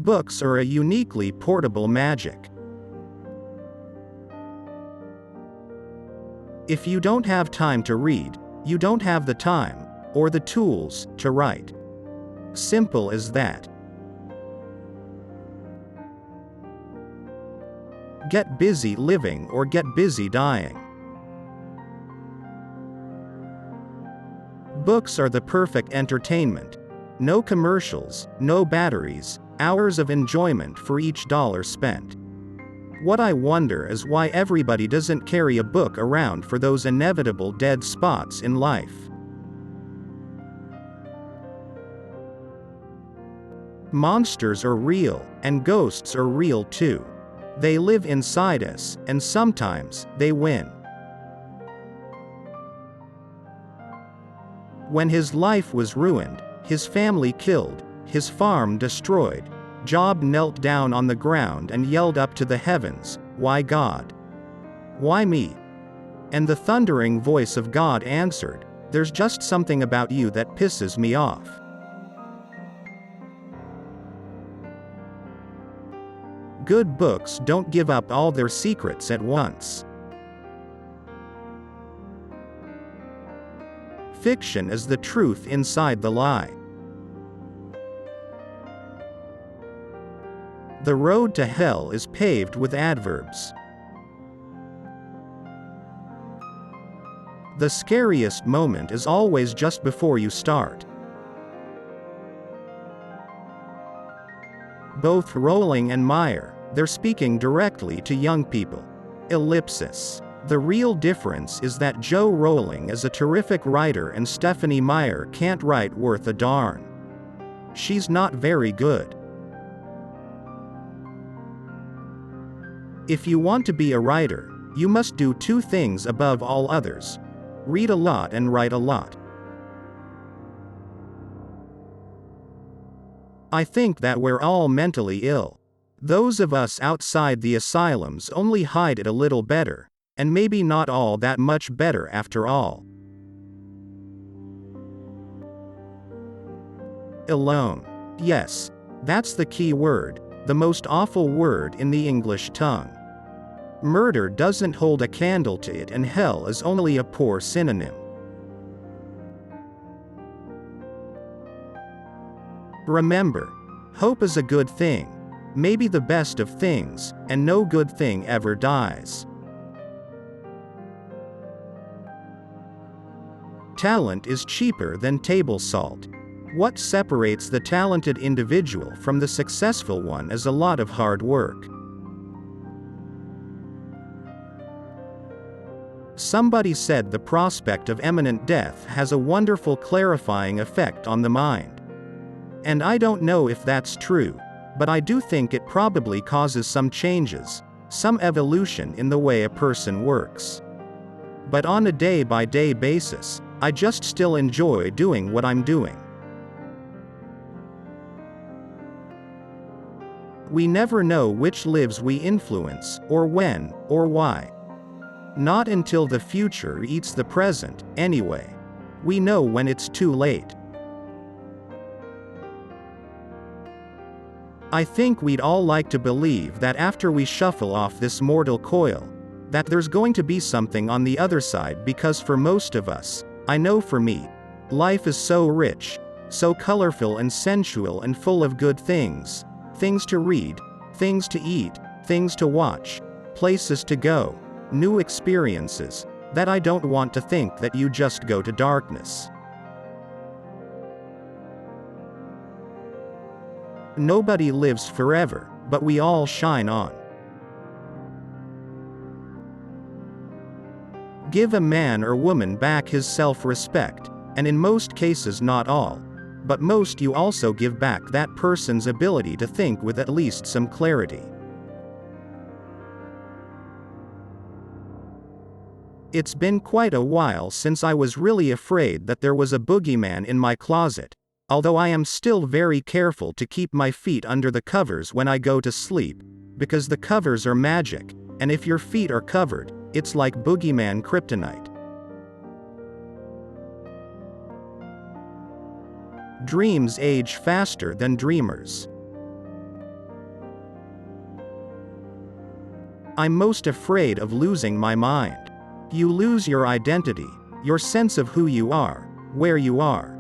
Books are a uniquely portable magic. If you don't have time to read, you don't have the time, or the tools, to write. Simple as that. Get busy living or get busy dying. Books are the perfect entertainment. No commercials, no batteries, hours of enjoyment for each dollar spent. What I wonder is why everybody doesn't carry a book around for those inevitable dead spots in life. Monsters are real, and ghosts are real too. They live inside us, and sometimes, they win. When his life was ruined, his family killed, his farm destroyed, Job knelt down on the ground and yelled up to the heavens, "Why God? Why me?" And the thundering voice of God answered, "There's just something about you that pisses me off." Good books don't give up all their secrets at once. Fiction is the truth inside the lie. The road to hell is paved with adverbs. The scariest moment is always just before you start. Both Rowling and Meyer, they're speaking directly to young people. Ellipsis. The real difference is that Joe Rowling is a terrific writer and Stephenie Meyer can't write worth a darn. She's not very good. If you want to be a writer, you must do two things above all others: read a lot and write a lot. I think that we're all mentally ill. Those of us outside the asylums only hide it a little better, and maybe not all that much better after all. Alone. Yes, that's the key word, the most awful word in the English tongue. Murder doesn't hold a candle to it, and hell is only a poor synonym. Remember, hope is a good thing, maybe the best of things, and no good thing ever dies. Talent is cheaper than table salt. What separates the talented individual from the successful one is a lot of hard work. Somebody said the prospect of imminent death has a wonderful clarifying effect on the mind. And I don't know if that's true, but I do think it probably causes some changes, some evolution in the way a person works. But on a day-by-day basis, I just still enjoy doing what I'm doing. We never know which lives we influence, or when, or why. Not until the future eats the present, anyway. We know when it's too late. I think we'd all like to believe that after we shuffle off this mortal coil, that there's going to be something on the other side, because for most of us, I know for me, life is so rich, so colorful and sensual and full of good things, things to read, things to eat, things to watch, places to go, new experiences, that I don't want to think that you just go to darkness. Nobody lives forever, but we all shine on. Give a man or woman back his self-respect, and in most cases not all, but most, you also give back that person's ability to think with at least some clarity. It's been quite a while since I was really afraid that there was a boogeyman in my closet, although I am still very careful to keep my feet under the covers when I go to sleep, because the covers are magic, and if your feet are covered, it's like boogeyman kryptonite. Dreams age faster than dreamers. I'm most afraid of losing my mind. You lose your identity, your sense of who you are, where you are.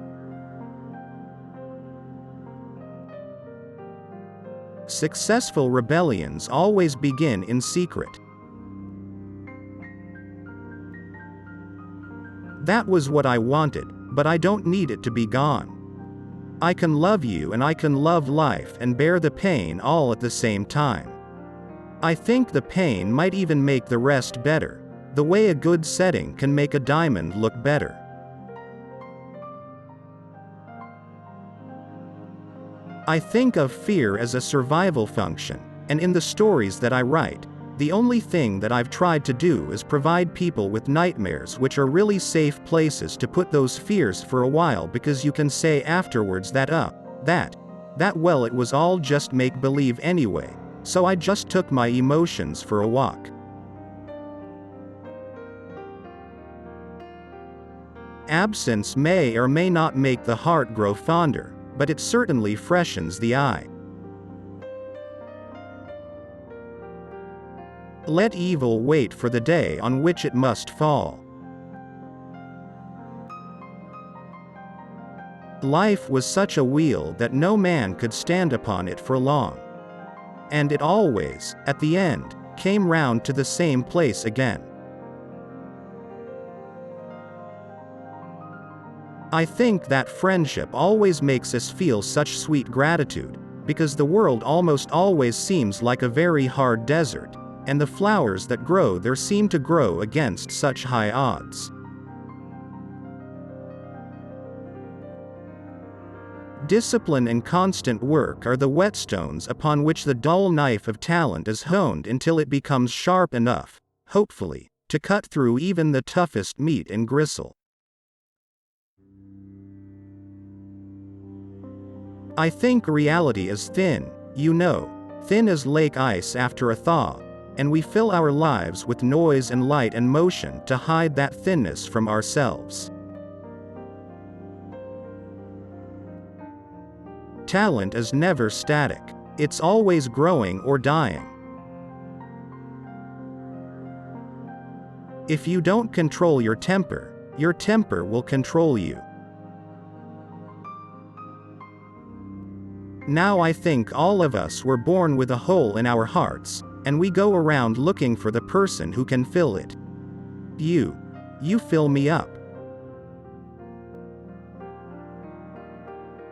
Successful rebellions always begin in secret. That was what I wanted, but I don't need it to be gone. I can love you and I can love life and bear the pain all at the same time. I think the pain might even make the rest better, the way a good setting can make a diamond look better. I think of fear as a survival function, and in the stories that I write, the only thing that I've tried to do is provide people with nightmares which are really safe places to put those fears for a while, because you can say afterwards that well, it was all just make-believe anyway, so I just took my emotions for a walk. Absence may or may not make the heart grow fonder, but it certainly freshens the eye. Let evil wait for the day on which it must fall. Life was such a wheel that no man could stand upon it for long. And it always, at the end, came round to the same place again. I think that friendship always makes us feel such sweet gratitude, because the world almost always seems like a very hard desert, and the flowers that grow there seem to grow against such high odds. Discipline and constant work are the whetstones upon which the dull knife of talent is honed until it becomes sharp enough, hopefully, to cut through even the toughest meat and gristle. I think reality is thin, thin as lake ice after a thaw, and we fill our lives with noise and light and motion to hide that thinness from ourselves. Talent is never static. It's always growing or dying. If you don't control your temper will control you. Now I think all of us were born with a hole in our hearts, and we go around looking for the person who can fill it. You fill me up.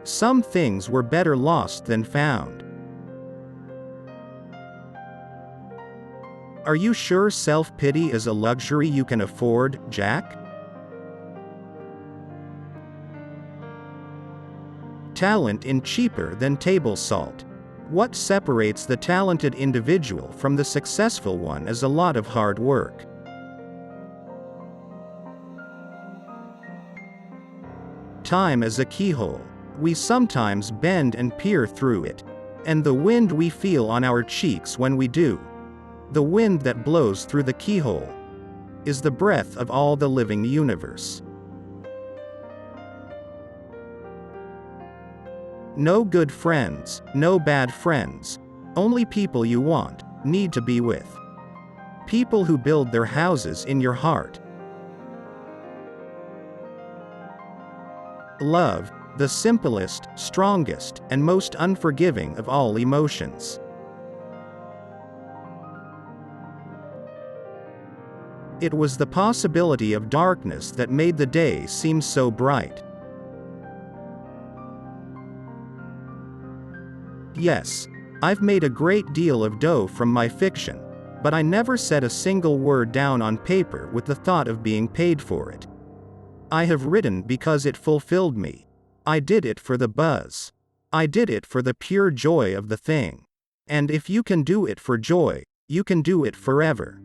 Some things were better lost than found. Are you sure self-pity is a luxury you can afford, Jack? Talent in cheaper than table salt. What separates the talented individual from the successful one is a lot of hard work. Time is a keyhole. We sometimes bend and peer through it. And the wind we feel on our cheeks when we do, the wind that blows through the keyhole, is the breath of all the living universe. No good friends, no bad friends. Only people you need to be with. People who build their houses in your heart. Love, the simplest, strongest, and most unforgiving of all emotions. It was the possibility of darkness that made the day seem so bright. Yes, I've made a great deal of dough from my fiction, but I never set a single word down on paper with the thought of being paid for it. I have written because it fulfilled me. I did it for the buzz. I did it for the pure joy of the thing. And if you can do it for joy, you can do it forever.